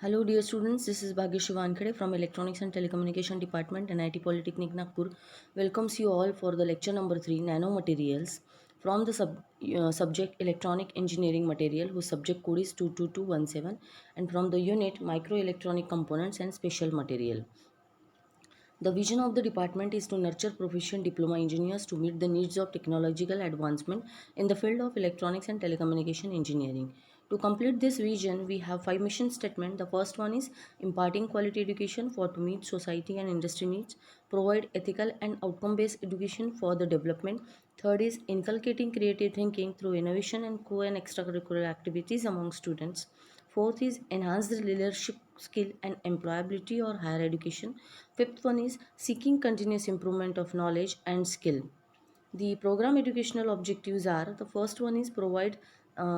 Hello dear students, this is Bhagyashree Wankhede from Electronics and Telecommunication Department, NIT Polytechnic Nagpur. Welcomes you all for the lecture number 3, Nanomaterials, from the subject Electronic Engineering Material, whose subject code is 22217, and from the unit Microelectronic Components and Special Material. The vision of the department is to nurture proficient diploma engineers to meet the needs of technological advancement in the field of electronics and telecommunication engineering. To complete this vision, we have five mission statements. The first one is imparting quality education for to meet society and industry needs, provide ethical and outcome-based education for the development. Third is inculcating creative thinking through innovation and co and extracurricular activities among students. Fourth is enhance the leadership skill and employability or higher education. Fifth one is seeking continuous improvement of knowledge and skill. The program educational objectives are: the first one is provide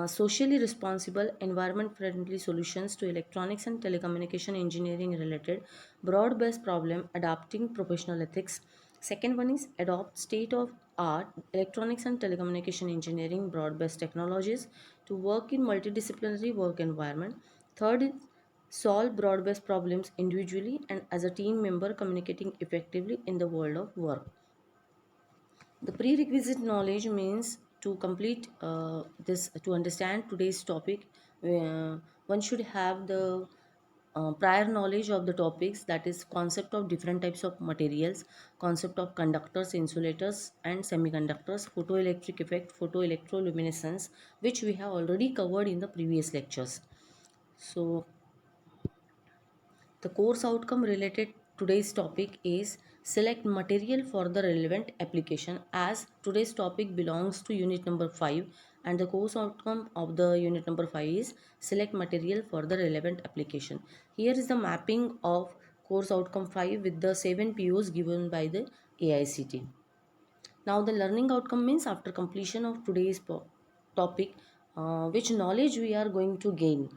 socially responsible, environment friendly solutions to electronics and telecommunication engineering related broad based problem, adapting professional ethics. Second one is adopt state of art electronics and telecommunication engineering broad based technologies to work in multidisciplinary work environment. Third is solve broad based problems individually and as a team member, communicating effectively in the world of work. The prerequisite knowledge means to complete this, to understand today's topic, one should have the prior knowledge of the topics, that is concept of different types of materials, concept of conductors, insulators and semiconductors, photoelectric effect, photoelectroluminescence, which we have already covered in the previous lectures. So the course outcome related today's topic is select material for the relevant application, as today's topic belongs to unit number 5 and the course outcome of the unit number 5 is select material for the relevant application. Here is the mapping of course outcome 5 with the 7 POs given by the AICT. Now the learning outcome means after completion of today's topic, which knowledge we are going to gain.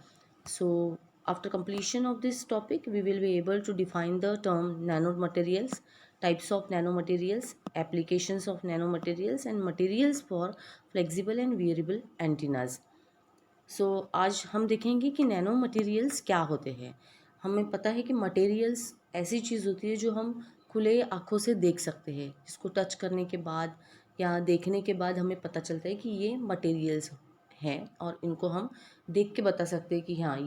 So after completion of this topic, we will be able to define the term nanomaterials, types of nanomaterials, applications of nanomaterials and materials for flexible and wearable antennas. सो आज हम देखेंगे कि nano materials क्या होते हैं. हमें पता है कि मटेरियल्स ऐसी चीज़ होती है जो हम खुले आँखों से देख सकते हैं, जिसको टच करने के बाद या देखने के बाद हमें पता चलता है कि ये मटेरियल्स हैं और इनको हम देख के बता सकते हैं कि हाँ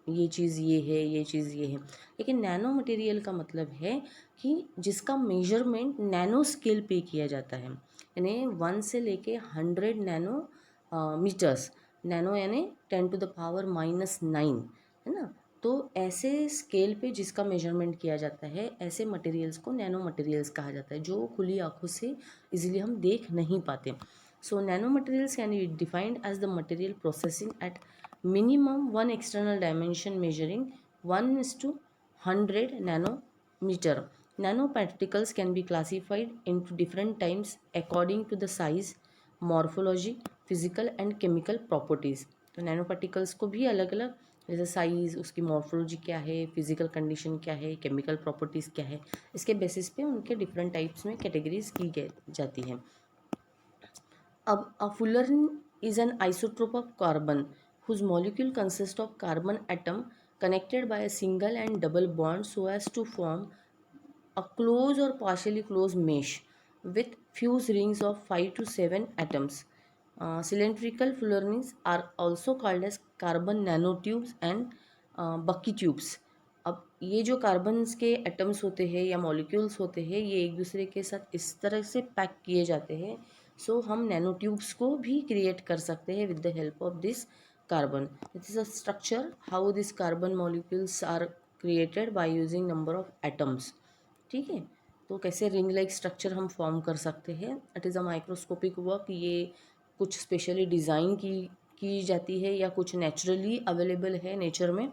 ये चीज़ ये है, ये चीज़ ये है. लेकिन नैनो मटेरियल का मतलब है कि जिसका मेजरमेंट नैनो स्केल पे किया जाता है, यानी 1 से लेके 100 नैनो मीटर्स. नैनो यानी 10⁻⁻⁹ है ना. तो ऐसे स्केल पे जिसका मेजरमेंट किया जाता है, ऐसे मटेरियल्स को नैनो मटेरियल्स कहा जाता है, जो खुली आंखों से इजीली हम देख नहीं पाते. So nano materials can be defined as the material processing at minimum one external dimension measuring 1:100 nanometer. Nanoparticles can be classified into different types according to the size, morphology, physical and chemical properties. तो nano particles को भी अलग अलग, जैसे size, उसकी morphology क्या है, physical condition क्या है, केमिकल प्रॉपर्टीज़ क्या है, इसके बेसिस पे उनके डिफरेंट टाइप्स में कैटेगरीज की जाती हैं. अब a fullerene is an isotrope of carbon whose molecule consists of carbon atom connected by a single and double bond so as to form a closed or partially closed mesh with fused rings of 5 to 7 atoms. Cylindrical fullerenes are also called as carbon nanotubes and bucky tubes. अब ये जो carbons के atoms होते हैं या molecules होते हैं, ये एक दूसरे के साथ इस तरह से पैक किए जाते हैं, सो हम नैनो ट्यूब्स को भी क्रिएट कर सकते हैं with the help of this carbon. This is a structure how this carbon molecules are created by using number of atoms. ठीक है. तो कैसे रिंग लाइक स्ट्रक्चर हम फॉर्म कर सकते हैं. It is a microscopic work. ये कुछ स्पेशली डिज़ाइन की जाती है या कुछ नेचुरली अवेलेबल है नेचर में.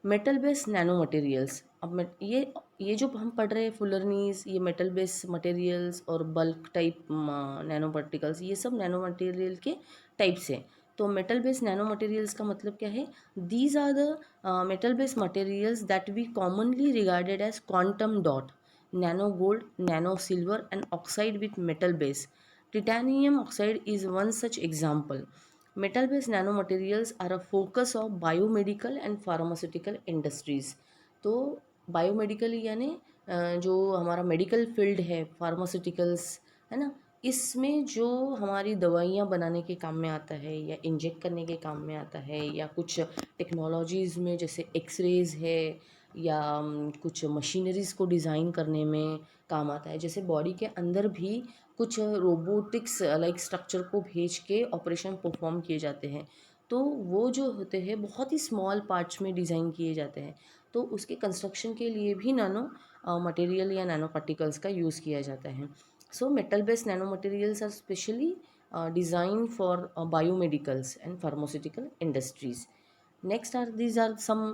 Metal based nano materials. अब ये जो हम पढ़ रहे हैं फुलरनीज, ये मेटल बेस्ड मटेरियल्स और बल्क टाइप नैनो पार्टिकल्स, ये सब नैनो मटेरियल के टाइप्स हैं. तो मेटल बेस्ड नैनो मटेरियल्स का मतलब क्या है. These are the metal based materials that we commonly regarded as quantum dot, nano gold, nano silver and oxide with metal base. Titanium oxide is one such example. Metal based nano materials are a focus of biomedical and pharmaceutical industries. तो biomedical यानी जो हमारा medical field है, pharmaceuticals, है ना, इसमें जो हमारी दवाइयाँ बनाने के काम में आता है या इंजेक्ट करने के काम में आता है, या कुछ टेक्नोलॉजीज़ में जैसे एक्सरेज है, या कुछ मशीनरीज़ को डिज़ाइन करने में काम आता है। जैसे बॉडी के अंदर भी कुछ रोबोटिक्स लाइक स्ट्रक्चर को भेज के ऑपरेशन परफॉर्म किए जाते हैं, तो वो जो होते हैं बहुत ही स्मॉल पार्ट्स में डिज़ाइन किए जाते हैं, तो उसके कंस्ट्रक्शन के लिए भी नैनो मटेरियल या नैनो पार्टिकल्स का यूज़ किया जाता है। So metal based nano materials are specially design for biomedicals and pharmaceutical industries. Next are these are some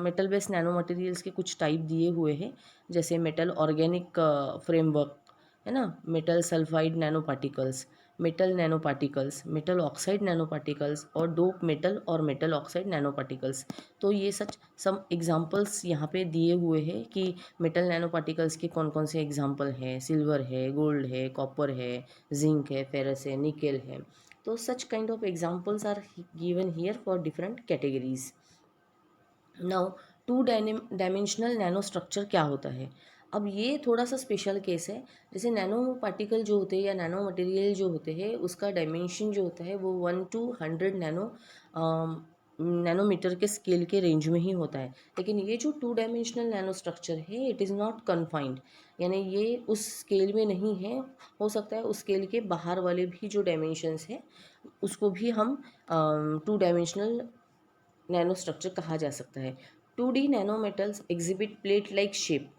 metal based nano materials के कुछ टाइप दिए हुए हैं, जैसे मेटल ऑर्गेनिक फ्रेमवर्क, है ना, metal sulphide nano particles, metal nano particles, metal oxide nano particles और dope metal और मेटल ऑक्साइड नैनो पार्टिकल्स। तो ये सच सम एग्जांपल्स यहाँ पे दिए हुए हैं कि मेटल नैनो पार्टिकल्स के कौन कौन से एग्जांपल है, सिल्वर है, गोल्ड है, कॉपर है, जिंक है, फेरस है, निकेल है। तो such kind of examples are given here for different categories. Now two dimensional nano structure क्या होता है? अब ये थोड़ा सा स्पेशल केस है। जैसे नैनो पार्टिकल जो होते हैं या नैनो मटेरियल जो होते हैं, उसका डायमेंशन जो होता है वो 1 to 100 नैनोमीटर के स्केल के रेंज में ही होता है। लेकिन ये जो टू डायमेंशनल नैनो स्ट्रक्चर है, इट इज़ नॉट कन्फाइंड, यानी ये उस स्केल में नहीं है। हो सकता है उस स्केल के बाहर वाले भी जो डायमेंशंस है उसको भी हम टू डायमेंशनल नैनो स्ट्रक्चर कहा जा सकता है। 2D nano metals exhibit plate like shape.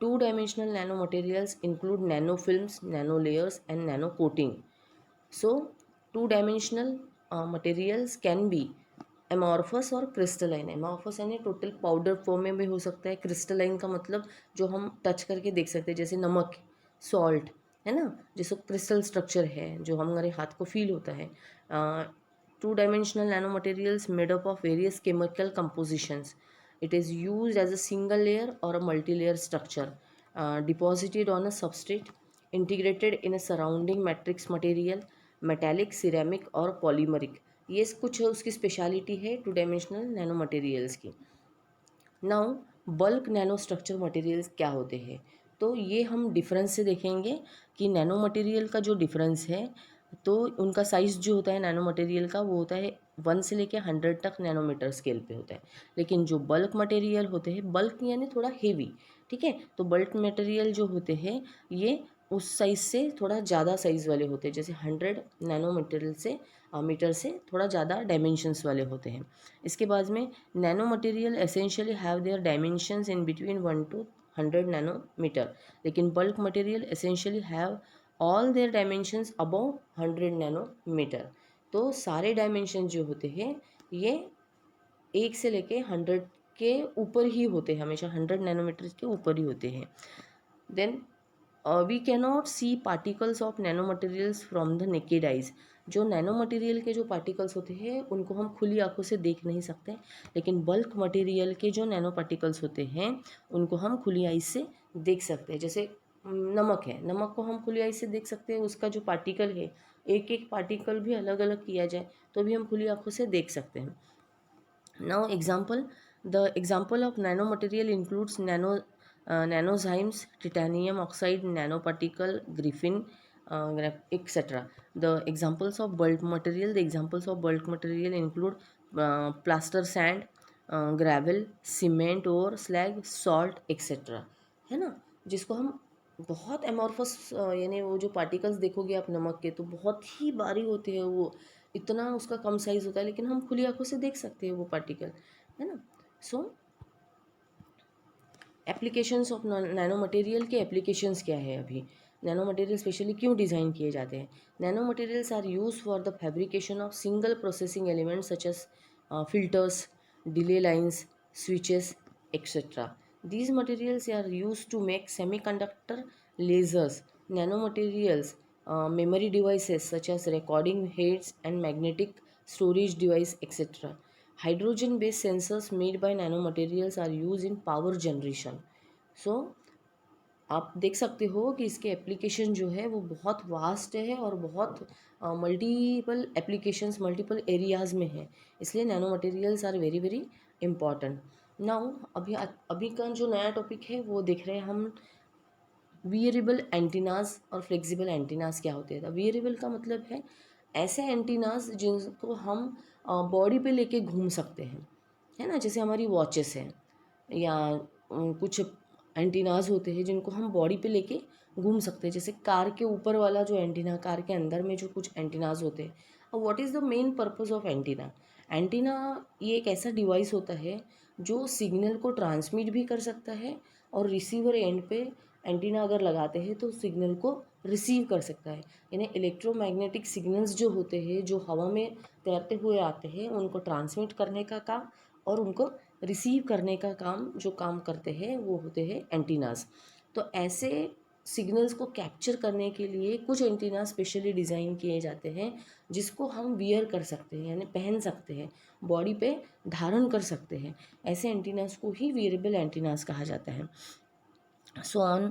Two dimensional nano materials include nano films, nano layers and nano coating. So two dimensional materials can B amorphous और crystalline. Amorphous यानी total powder form में भी हो सकता है। Crystalline का मतलब जो हम टच करके देख सकते हैं, जैसे नमक, सॉल्ट, है ना, जैसे क्रिस्टल स्ट्रक्चर है जो हमारे हाथ को फील होता है। Two dimensional nano materials made up of various chemical compositions. It is used as a single layer or a multi-layer structure, deposited on a substrate, integrated in a surrounding matrix material, metallic, ceramic और polymeric। ये कुछ उसकी speciality है two dimensional nano materials की। Now bulk nano structure materials क्या होते हैं? तो ये हम डिफरेंस से देखेंगे कि नैनो मटेरियल का जो डिफरेंस है, तो उनका साइज़ जो होता है नैनो मटेरियल का, वो होता है 1 से लेके 100 तक नैनोमीटर स्केल पे होता है। लेकिन जो बल्क मटेरियल होते हैं, बल्क यानी थोड़ा हेवी, ठीक है, तो बल्क मटेरियल जो होते हैं ये उस साइज़ से थोड़ा ज़्यादा साइज़ वाले होते हैं, जैसे 100 नैनोमीटर से मीटर से थोड़ा ज़्यादा डायमेंशंस वाले होते हैं। इसके बाद में nano material essentially have their dimensions in between 1 to 100 nanometre, लेकिन bulk material essentially have all their dimensions above 100 nanometre. तो सारे डायमेंशन जो होते हैं ये 1 से लेके 100 के ऊपर ही होते हैं, हमेशा 100 नैनोमीटर के ऊपर ही होते हैं। Then we cannot see particles of nano materials from the naked eyes. जो नैनो मटेरियल के जो पार्टिकल्स होते हैं उनको हम खुली आंखों से देख नहीं सकते, लेकिन बल्क मटेरियल के जो नैनो पार्टिकल्स होते हैं उनको हम खुली आइज से देख सकते हैं। जैसे नमक है, नमक को हम खुली आइज से देख सकते हैं, उसका जो पार्टिकल है, एक एक पार्टिकल भी अलग अलग किया जाए तो भी हम खुली आंखों से देख सकते हैं। Now example, the example of nanomaterial includes nanozymes, titanium oxide, nanoparticle, graphene, etc. The examples of bulk material, the examples of bulk material include plaster sand, gravel, cement और slag, salt, etc. है ना, जिसको हम बहुत amorphous, यानी वो जो particles देखोगे आप नमक के, तो बहुत ही बारीक होते हैं वो, इतना उसका कम साइज़ होता है, लेकिन हम खुली आंखों से देख सकते हैं वो पार्टिकल, है ना। So applications of nano material के एप्लीकेशंस क्या है? अभी नैनो मटेरियल स्पेशली क्यों डिज़ाइन किए जाते हैं? Nano materials are use for the fabrication of single processing elements such as filters, delay lines, switches, etc. These materials are used to make semiconductor, lasers, nanomaterials, memory devices such as recording heads and magnetic storage device, etc. Hydrogen based sensors made by nanomaterials are used in power generation. So आप देख सकते हो कि इसके application जो है वो बहुत वास्ट है और बहुत मल्टीपल एप्लीकेशंस मल्टीपल एरियाज़ में है, इसलिए nano materials are very very important. Now अभी अभी का जो नया टॉपिक है वो देख रहे हैं हम, वियरेबल एंटीनाज और फ्लेक्सिबल एंटीनाज क्या होते हैं। वियरेबल का मतलब है ऐसे एंटीनाज जिनको हम बॉडी पे लेके घूम सकते हैं, है ना, जैसे हमारी वॉचेस हैं या कुछ एंटीनाज होते हैं जिनको हम बॉडी पे लेके घूम सकते हैं, जैसे कार के ऊपर वाला जो एंटीना, कार के अंदर में जो कुछ एंटीनाज होते हैं। और what is the main purpose of antenna? Antenna ये एक ऐसा डिवाइस होता है जो सिग्नल को ट्रांसमिट भी कर सकता है और रिसीवर एंड पे एंटीना अगर लगाते हैं तो सिग्नल को रिसीव कर सकता है। यानी इलेक्ट्रोमैग्नेटिक सिग्नल्स जो होते हैं जो हवा में तैरते हुए आते हैं उनको ट्रांसमिट करने का काम और उनको रिसीव करने का काम जो काम करते हैं वो होते हैं एंटीनास। तो ऐसे सिग्नल्स को कैप्चर करने के लिए कुछ एंटीना स्पेशली डिज़ाइन किए जाते हैं जिसको हम वियर कर सकते हैं, यानी पहन सकते हैं, बॉडी पे धारण कर सकते हैं। ऐसे एंटीनास को ही वियरेबल एंटीनास कहा जाता है। So on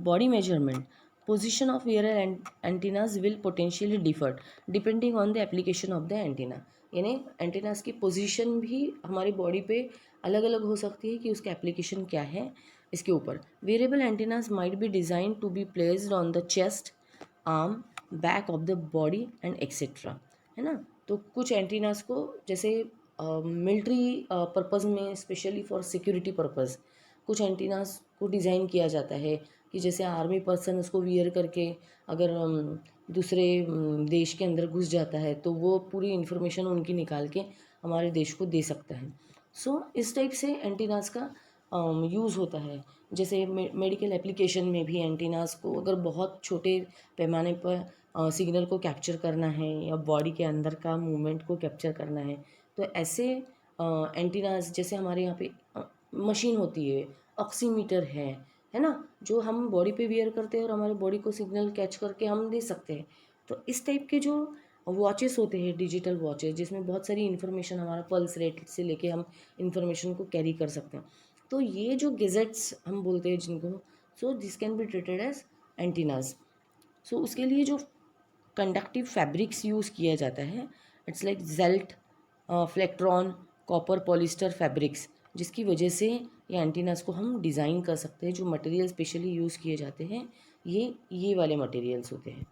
body measurement, position of wearable antennas will potentially differ depending on the application of the antenna। यानी एंटीनास की पोजीशन भी हमारी बॉडी पे अलग अलग हो सकती है कि उसका एप्लीकेशन क्या है इसके ऊपर। Variable antennas might be design to be placed on the chest, arm, back of the body and etcetera, है ना। तो कुछ एंटीनास को जैसे मिलिट्री पर्पज़ में, स्पेशली फॉर सिक्योरिटी पर्पज़, कुछ एंटीनास को डिज़ाइन किया जाता है कि जैसे आर्मी पर्सन उसको वियर करके अगर दूसरे देश के अंदर घुस जाता है तो वो पूरी इन्फॉर्मेशन उनकी निकाल के हमारे देश को दे सकता है। सो इस टाइप से एंटीनास का यूज़ होता है। जैसे मेडिकल एप्लीकेशन में भी एंटीनास को अगर बहुत छोटे पैमाने पर सिग्नल को कैप्चर करना है या बॉडी के अंदर का मूवमेंट को कैप्चर करना है तो ऐसे एंटीनास, जैसे हमारे यहाँ पे मशीन होती है, ऑक्सीमीटर है ना, जो हम बॉडी पे वियर करते हैं और हमारे बॉडी को सिग्नल कैच करके हम दे सकते हैं। तो इस टाइप के जो वॉचेस होते हैं, डिजिटल वॉचेस, जिसमें बहुत सारी इन्फॉर्मेशन, हमारा पल्स रेट से लेके हम इन्फॉर्मेशन को कैरी कर सकते हैं, तो ये जो गेजेट्स हम बोलते हैं जिनको, so this can be treated as antennas. So उसके लिए जो कंडक्टिव फैब्रिक्स यूज़ किया जाता है, it's like Zelt, Flectron, copper, polyester fabrics, जिसकी वजह से ये एंटीनास को हम डिज़ाइन कर सकते हैं। जो मटेरियल स्पेशली यूज़ किए जाते हैं ये वाले मटेरियल्स होते हैं।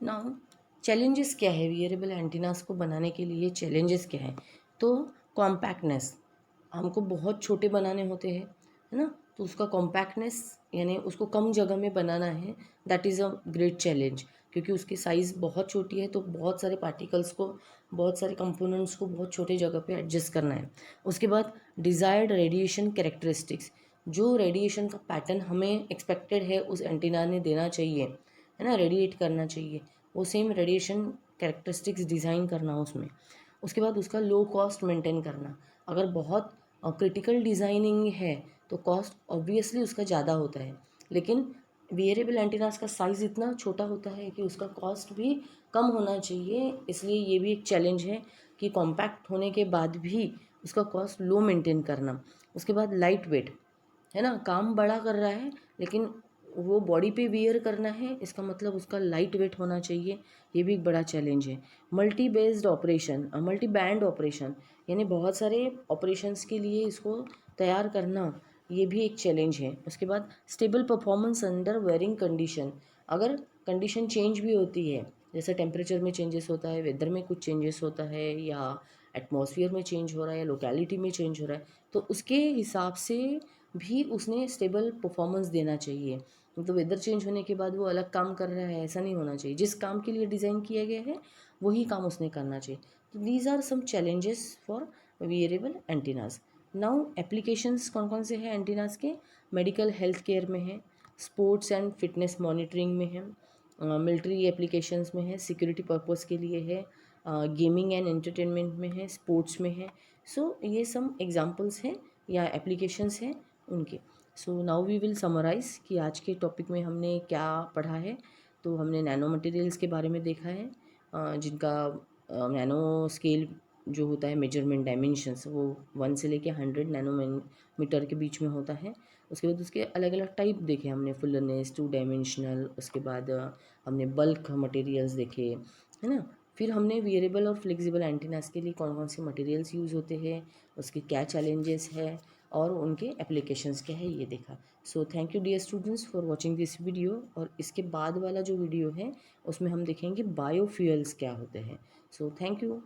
नाउ चैलेंजेस क्या है वियरेबल एंटीनास को बनाने के लिए? चैलेंजेस क्या है? तो कॉम्पैक्टनेस, हमको बहुत छोटे बनाने होते हैं, है ना, तो उसका कॉम्पैक्टनेस यानी उसको कम जगह में बनाना है, that is a great challenge, क्योंकि उसकी साइज़ बहुत छोटी है तो बहुत सारे पार्टिकल्स को, बहुत सारे कंपोनेंट्स को बहुत छोटे जगह पे एडजस्ट करना है। उसके बाद डिज़ायर्ड रेडिएशन कैरेक्टरिस्टिक्स, जो रेडिएशन का पैटर्न हमें एक्सपेक्टेड है उस एंटीना ने देना चाहिए, है ना, रेडिएट करना चाहिए, वो सेम रेडिएशन कैरेक्टरिस्टिक्स डिज़ाइन करना उसमें। उसके बाद उसका लो कॉस्ट मेंटेन करना। अगर बहुत क्रिटिकल डिज़ाइनिंग है तो कॉस्ट ऑब्वियसली उसका ज़्यादा होता है, लेकिन वेरिएबल एंटीनास का साइज़ इतना छोटा होता है कि उसका कॉस्ट भी कम होना चाहिए, इसलिए ये भी एक चैलेंज है कि कॉम्पैक्ट होने के बाद भी उसका कॉस्ट लो मेंटेन करना। उसके बाद लाइट वेट, है ना, काम बड़ा कर रहा है लेकिन वो बॉडी पे वियर करना है, इसका मतलब उसका लाइट वेट होना चाहिए, ये भी एक बड़ा चैलेंज है। Multi based operation, multi band operation, यानी बहुत सारे ऑपरेशंस के लिए इसको तैयार करना, ये भी एक चैलेंज है। उसके बाद stable performance under varying condition, अगर कंडीशन चेंज भी होती है, जैसे टेम्परेचर में चेंजेस होता है, वेदर में कुछ चेंजेस होता है, या एटमॉस्फेयर में चेंज हो रहा है, या लोकेलिटी में चेंज हो रहा है, तो उसके हिसाब से भी उसने स्टेबल परफॉर्मेंस देना चाहिए। तो वेदर चेंज होने के बाद वो अलग काम कर रहा है ऐसा नहीं होना चाहिए, जिस काम के लिए डिज़ाइन किया गया है वही काम उसने करना चाहिए। तो these are some challenges for variable antennas. Now applications कौन कौन से हैं एंटीनास के? मेडिकल हेल्थ केयर में है, स्पोर्ट्स एंड फिटनेस मॉनिटरिंग में है, मिलिट्री एप्लीकेशंस में है, सिक्योरिटी पर्पस के लिए है, गेमिंग एंड एंटरटेनमेंट में है, स्पोर्ट्स में है। सो ये सम एग्जांपल्स हैं या एप्लीकेशंस हैं उनके। So now we will summarize कि आज के टॉपिक में हमने क्या पढ़ा है। तो हमने नैनो मटेरियल्स के बारे में देखा है, जिनका नैनो स्केल जो होता है मेजरमेंट डायमेंशंस वो 1 से लेके 100 नैनोमीटर के बीच में होता है। उसके बाद उसके अलग अलग टाइप देखे हमने, फुलरनेस, 2 डायमेंशनल, उसके बाद हमने बल्क मटेरियल्स देखे, है ना। फिर हमने वेरिएबल और फ्लेक्सिबल एंटीनास के लिए कौन कौन से मटेरियल्स यूज़ होते हैं, उसके क्या चैलेंजेस है और उनके एप्लीकेशंस क्या है, ये देखा। So thank you dear students for watching this video. और इसके बाद वाला जो वीडियो है उसमें हम देखेंगे बायोफ्यूल्स क्या होते हैं। सो थैंक यू।